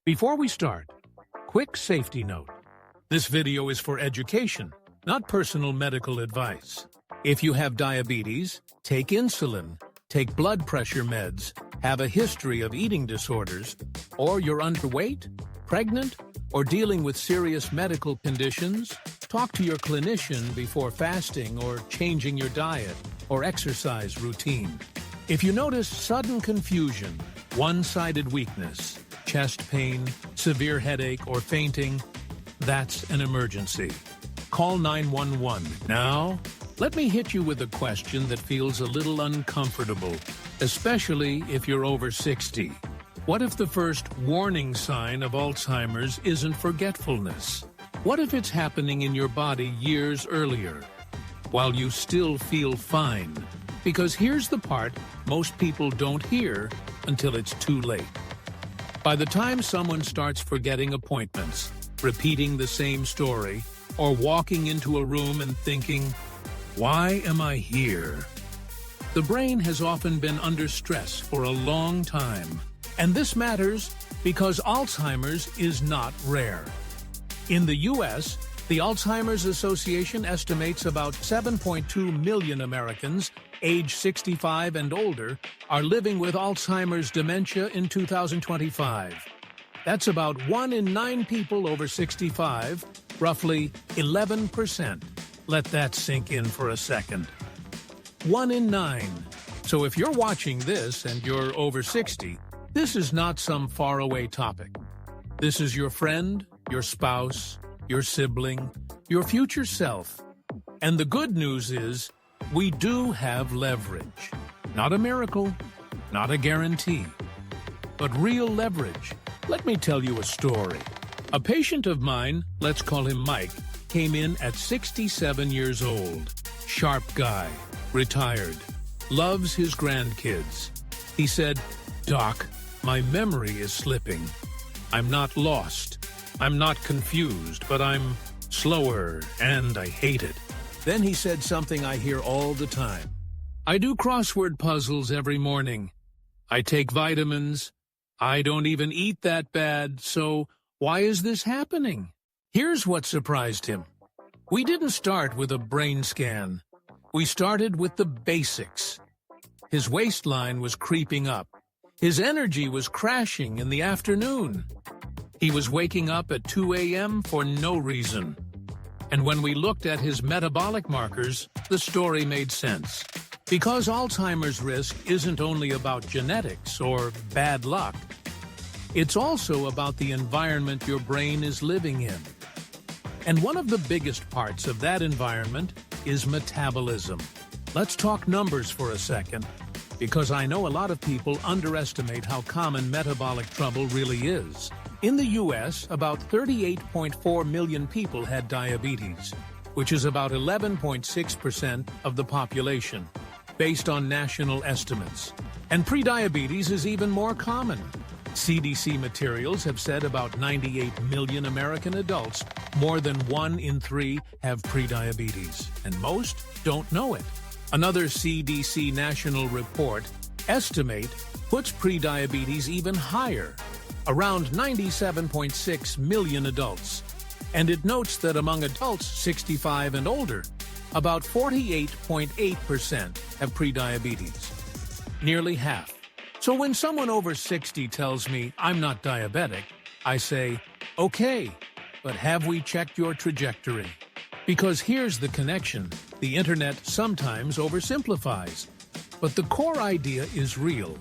Before we start, quick safety note. This video is for education, not personal medical advice. If you have diabetes, take insulin, take blood pressure meds, have a history of eating disorders, or you're underweight, pregnant, or dealing with serious medical conditions, talk to your clinician before fasting or changing your diet or exercise routine. If you notice sudden confusion, one-sided weakness, chest pain, severe headache, or fainting, that's an emergency. Call 911. Now, let me hit you with a question that feels a little uncomfortable, especially if you're over 60. What if the first warning sign of Alzheimer's isn't forgetfulness? What if it's happening in your body years earlier, while you still feel fine? Because here's the part most people don't hear until it's too late. By the time someone starts forgetting appointments, repeating the same story, or walking into a room and thinking, "Why am I here?" The brain has often been under stress for a long time. And this matters because Alzheimer's is not rare. In the U.S., the Alzheimer's Association estimates about 7.2 million Americans age 65 and older are living with Alzheimer's dementia in 2025. That's about 1 in 9 people over 65, roughly 11%. Let that sink in for a second. 1 in 9. So if you're watching this and you're over 60, this is not some faraway topic. This is your friend, your spouse, your sibling, your future self. And the good news is, we do have leverage. Not a miracle, not a guarantee, but real leverage. Let me tell you a story. A patient of mine, let's call him Mike, came in at 67 years old. Sharp guy, retired, loves his grandkids. He said, "Doc, my memory is slipping. I'm not lost. I'm not confused, but I'm slower, and I hate it." Then he said something I hear all the time. "I do crossword puzzles every morning. I take vitamins. I don't even eat that bad, so why is this happening?" Here's what surprised him. We didn't start with a brain scan. We started with the basics. His waistline was creeping up. His energy was crashing in the afternoon. He was waking up at 2 a.m. for no reason. And when we looked at his metabolic markers, the story made sense. Because Alzheimer's risk isn't only about genetics or bad luck, it's also about the environment your brain is living in. And one of the biggest parts of that environment is metabolism. Let's talk numbers for a second, because I know a lot of people underestimate how common metabolic trouble really is. In the U.S., about 38.4 million people had diabetes, which is about 11.6% of the population, based on national estimates. And prediabetes is even more common. CDC materials have said about 98 million American adults, more than 1 in 3, have prediabetes, and most don't know it. Another CDC national report puts prediabetes even higher, around 97.6 million adults. And it notes that among adults 65 and older, about 48.8% have prediabetes, nearly half. So when someone over 60 tells me I'm not diabetic, I say, okay, but have we checked your trajectory? Because here's the connection. The internet sometimes oversimplifies, but the core idea is real.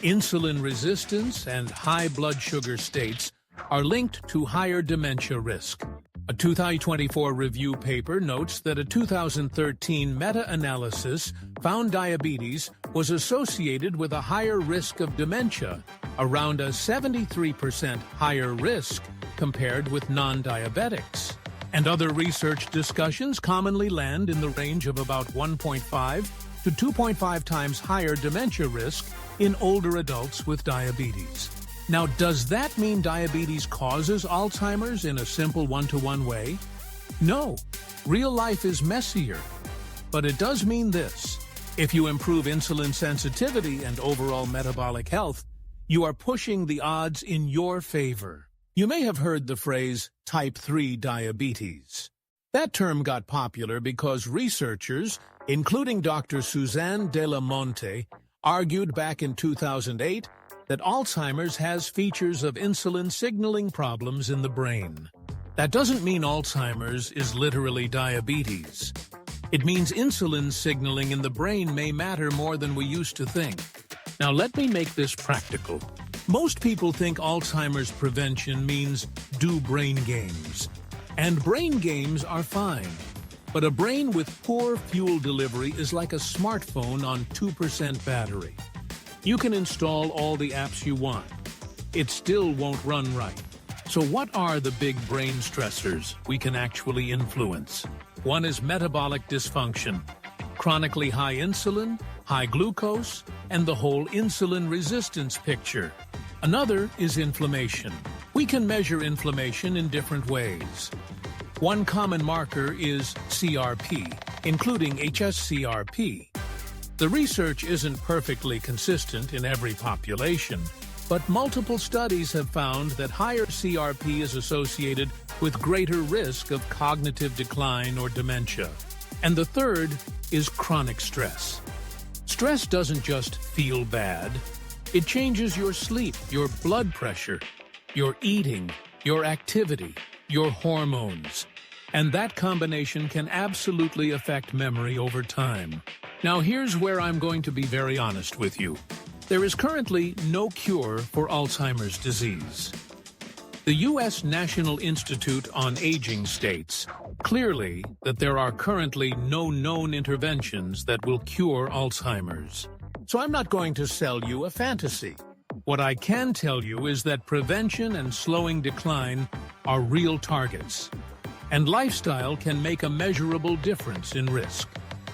Insulin resistance and high blood sugar states are linked to higher dementia risk. A 2024 review paper notes that a 2013 meta-analysis found diabetes was associated with a higher risk of dementia, around a 73% higher risk compared with non-diabetics. And other research discussions commonly land in the range of about 1.5 to 2.5 times higher dementia risk in older adults with diabetes. Now, does that mean diabetes causes Alzheimer's in a simple one-to-one way? No, real life is messier. But it does mean this: if you improve insulin sensitivity and overall metabolic health, you are pushing the odds in your favor. You may have heard the phrase type 3 diabetes. That term got popular because researchers, including Dr. Suzanne de la Monte, argued back in 2008 that Alzheimer's has features of insulin signaling problems in the brain. That doesn't mean Alzheimer's is literally diabetes. It means insulin signaling in the brain may matter more than we used to think. Now let me make this practical. Most people think Alzheimer's prevention means do brain games. And brain games are fine. But a brain with poor fuel delivery is like a smartphone on 2% battery. You can install all the apps you want. It still won't run right. So what are the big brain stressors we can actually influence? One is metabolic dysfunction, chronically high insulin, high glucose, and the whole insulin resistance picture. Another is inflammation. We can measure inflammation in different ways. One common marker is CRP, including hsCRP. The research isn't perfectly consistent in every population, but multiple studies have found that higher CRP is associated with greater risk of cognitive decline or dementia. And the third is chronic stress. Stress doesn't just feel bad. It changes your sleep, your blood pressure, your eating, your activity, your hormones. And that combination can absolutely affect memory over time. Now here's where I'm going to be very honest with you. There is currently no cure for Alzheimer's disease. The U.S. National Institute on Aging states clearly that there are currently no known interventions that will cure Alzheimer's. So I'm not going to sell you a fantasy. What I can tell you is that prevention and slowing decline are real targets, and lifestyle can make a measurable difference in risk.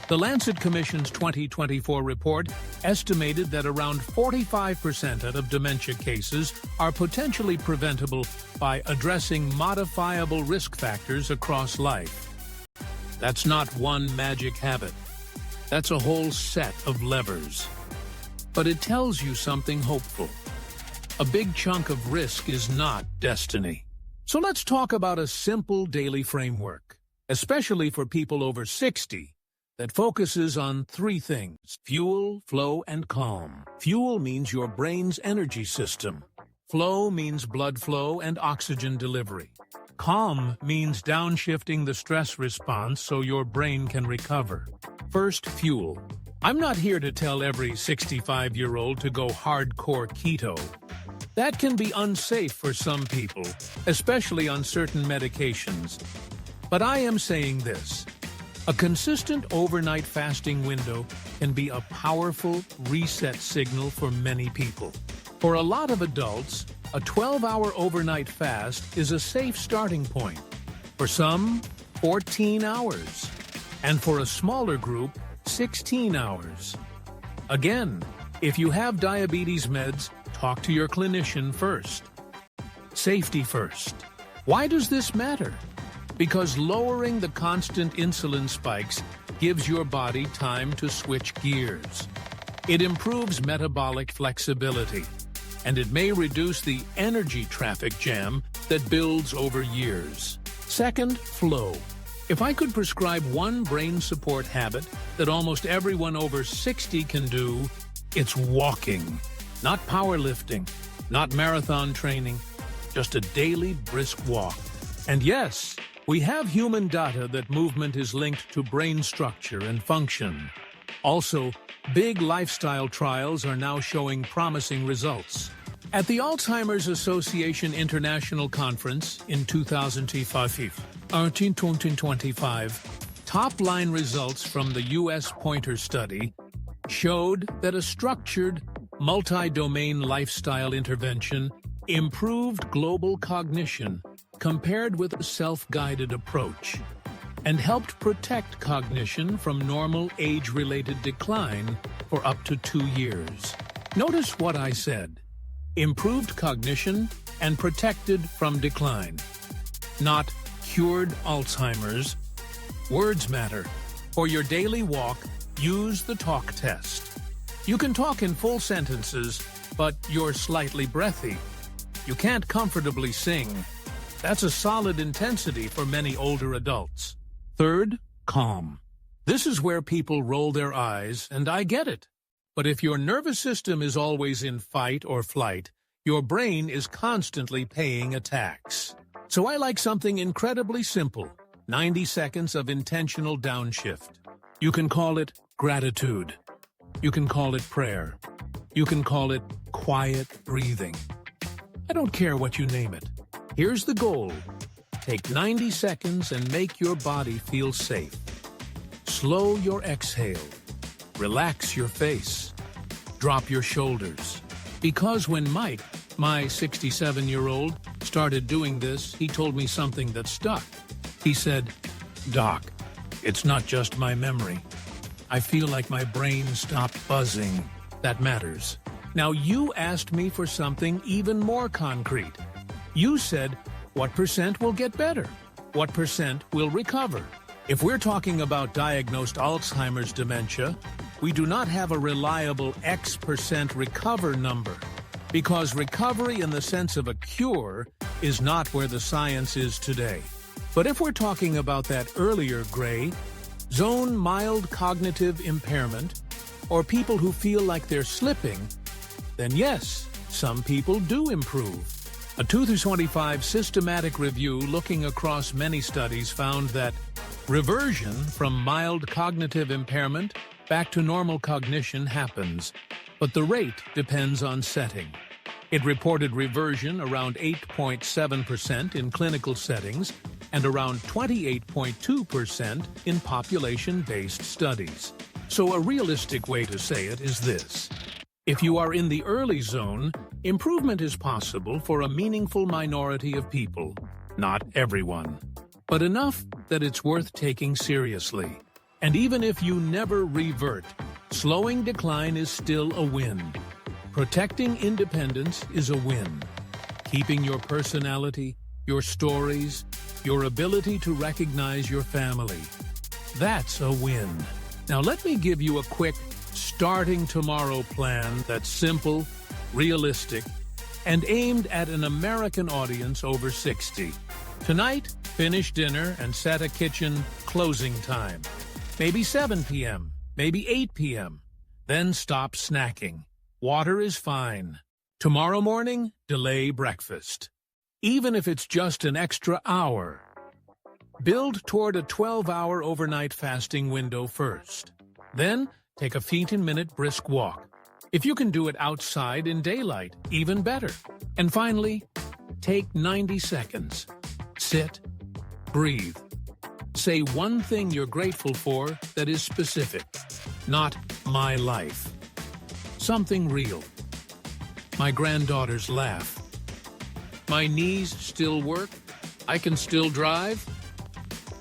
The Lancet Commission's 2024 report estimated that around 45% of dementia cases are potentially preventable by addressing modifiable risk factors across life. That's not one magic habit. That's a whole set of levers. But it tells you something hopeful. A big chunk of risk is not destiny. So let's talk about a simple daily framework, especially for people over 60, that focuses on three things: fuel, flow, and calm. Fuel means your brain's energy system. Flow means blood flow and oxygen delivery. Calm means downshifting the stress response so your brain can recover. First, fuel. I'm not here to tell every 65-year-old to go hardcore keto. That can be unsafe for some people, especially on certain medications. But I am saying this. A consistent overnight fasting window can be a powerful reset signal for many people. For a lot of adults, a 12-hour overnight fast is a safe starting point. For some, 14 hours. And for a smaller group, 16 hours. Again, if you have diabetes meds, talk to your clinician first. Safety first. Why does this matter? Because lowering the constant insulin spikes gives your body time to switch gears. It improves metabolic flexibility, and it may reduce the energy traffic jam that builds over years. Second, flow. If I could prescribe one brain support habit that almost everyone over 60 can do, it's walking. Not powerlifting, not marathon training, just a daily brisk walk. And yes, we have human data that movement is linked to brain structure and function. Also, big lifestyle trials are now showing promising results. At the Alzheimer's Association International Conference in 2025, top-line results from the U.S. Pointer study showed that a structured, multi-domain lifestyle intervention improved global cognition compared with a self-guided approach, and helped protect cognition from normal age-related decline for up to 2 years. Notice what I said. Improved cognition and protected from decline. Not cured Alzheimer's. Words matter. For your daily walk, use the talk test. You can talk in full sentences, but you're slightly breathy. You can't comfortably sing. That's a solid intensity for many older adults. Third, calm. This is where people roll their eyes, and I get it. But if your nervous system is always in fight or flight, your brain is constantly paying a tax. So I like something incredibly simple, 90 seconds of intentional downshift. You can call it gratitude. You can call it prayer. You can call it quiet breathing. I don't care what you name it. Here's the goal. Take 90 seconds and make your body feel safe. Slow your exhale. Relax your face. Drop your shoulders. Because when Mike, my 67-year-old, started doing this, he told me something that stuck. He said, "Doc, it's not just my memory. I feel like my brain stopped buzzing. That matters." Now you asked me for something even more concrete. You said, what percent will get better? What percent will recover? If we're talking about diagnosed Alzheimer's dementia, we do not have a reliable X% recover number, because recovery in the sense of a cure is not where the science is today. But if we're talking about that earlier gray zone, mild cognitive impairment, or people who feel like they're slipping, then yes, some people do improve. A 2-25 systematic review looking across many studies found that reversion from mild cognitive impairment back to normal cognition happens, but the rate depends on setting. It reported reversion around 8.7% in clinical settings and around 28.2% in population-based studies. So a realistic way to say it is this. If you are in the early zone, improvement is possible for a meaningful minority of people, not everyone, but enough that it's worth taking seriously. And even if you never revert, slowing decline is still a win. Protecting independence is a win. Keeping your personality, your stories, your ability to recognize your family, that's a win. Now let me give you a quick starting tomorrow plan that's simple, realistic, and aimed at an American audience over 60. Tonight, finish dinner and set a kitchen closing time. Maybe 7 p.m., maybe 8 p.m. Then stop snacking. Water is fine. Tomorrow morning, delay breakfast. Even if it's just an extra hour. Build toward a 12-hour overnight fasting window first. Then, take a 15-minute brisk walk. If you can do it outside in daylight, even better. And finally, take 90 seconds. Sit, breathe. Say one thing you're grateful for that is specific. Not my life. Something real. My granddaughter's laugh. My knees still work. I can still drive.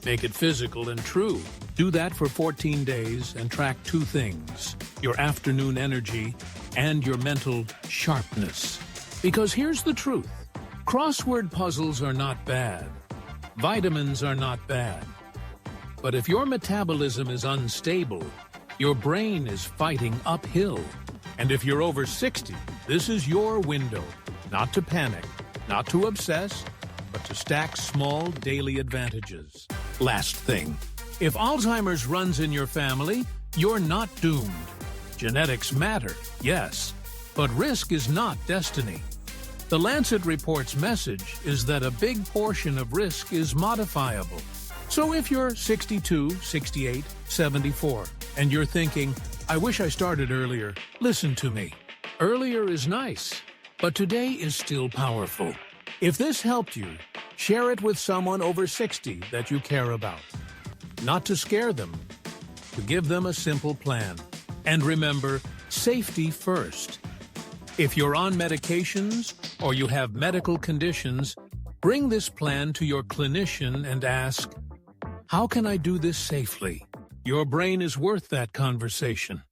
Make it physical and true. Do that for 14 days and track 2 things, your afternoon energy and your mental sharpness. Because here's the truth. Crossword puzzles are not bad. Vitamins are not bad. But if your metabolism is unstable, your brain is fighting uphill. And if you're over 60, this is your window. Not to panic, not to obsess, but to stack small daily advantages. Last thing. If Alzheimer's runs in your family, you're not doomed. Genetics matter, yes, but risk is not destiny. The Lancet report's message is that a big portion of risk is modifiable. So if you're 62, 68, 74, and you're thinking, I wish I started earlier, listen to me. Earlier is nice, but today is still powerful. If this helped you, share it with someone over 60 that you care about. Not to scare them, to give them a simple plan. And remember, safety first. If you're on medications or you have medical conditions, bring this plan to your clinician and ask, how can I do this safely? Your brain is worth that conversation.